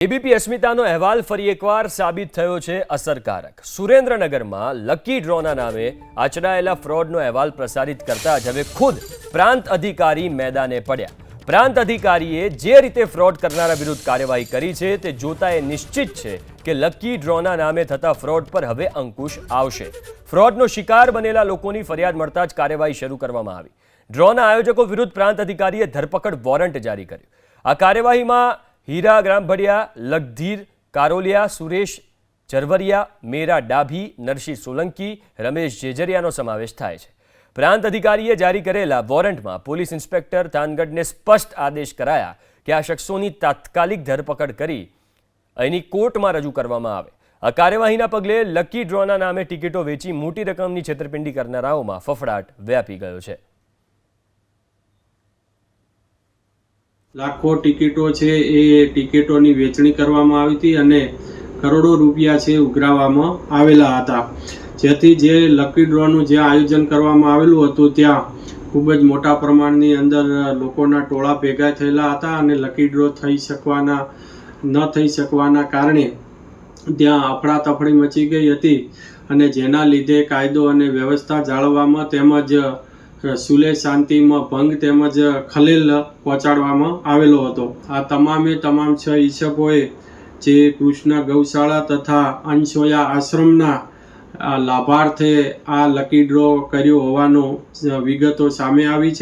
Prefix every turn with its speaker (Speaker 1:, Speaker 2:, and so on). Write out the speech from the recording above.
Speaker 1: ABP અસ્મિતાનો અહેવાલ ફરી એકવાર સાબિત થયો છે અસરકારક। સુરેન્દ્રનગરમાં લકી ડ્રોના નામે આચરાયેલા ફ્રોડનો અહેવાલ પ્રસારિત કરતા જ હવે ખુદ પ્રાંત અધિકારી મેદાને પડ્યા। પ્રાંત અધિકારીએ જે રીતે ફ્રોડ કરનારા વિરુદ્ધ કાર્યવાહી કરી છે તે જોતા એ નિશ્ચિત છે કે લકી ડ્રોના નામે થતા ફ્રોડ પર હવે અંકુશ આવશે। ફ્રોડનો શિકાર બનેલા લોકોની ફરિયાદ મળતા જ કાર્યવાહી શરૂ કરવામાં આવી। ડ્રોના આયોજકો વિરુદ્ધ પ્રાંત અધિકારીએ ધરપકડ વોરંટ જારી કર્યું। આ કાર્યવાહીમાં हीरा ग्रामभड़िया, लखधीर कारोलिया, सुरेश झरवरिया, मेरा डाभी, नरसी सोलंकी, रमेश जेजरियानो समावेश थाय छे। प्रांत अधिकारीए जारी करेला वोरंटमां पोलीस इंस्पेक्टर थानगढ़ने स्पष्ट आदेश कराया कि आ शख्सोनी तात्कालिक धरपकड़ करी अहीनी कोर्टमां रजू करवामां आवे। आ कार्यवाहीना पगले लकी ड्रोना नामे टिकिटो वेची मोटी रकमनी छेतरपिंडी करनाराओमां फफड़ाट व्यापी गयो छे।
Speaker 2: लाखों टिकिटो छे ए टिकिटोनी वेचणी करवामां आवी हती अने करोड़ों रूपिया छे उघराववामां आवेला हता। जेथी जे लकी ड्रोનું જે આયોજન કરવામાં આવેલું હતું ત્યાં ખૂબ જ મોટા પ્રમાણની અંદર લોકોના ટોળા ભેગા થયેલા હતા અને લકી ડ્રો ન થઈ શકવાના કારણે ત્યાં અફડાતફડી મચી ગઈ હતી અને જેના લીધે કાયદો અને વ્યવસ્થા જાળવવામાં તેમજ સુલે શાંતિમાં ભંગ તેમજ ખલેલ પહોંચાડવામાં આવેલો હતો। આ તમામે તમામ 6 ઈસમોએ જે કૃષ્ણ ગૌશાળા તથા અંશોયા આશ્રમના લાભાર્થે આ લકી ડ્રો કર્યો હોવાનો વિગતો સામે આવી છે।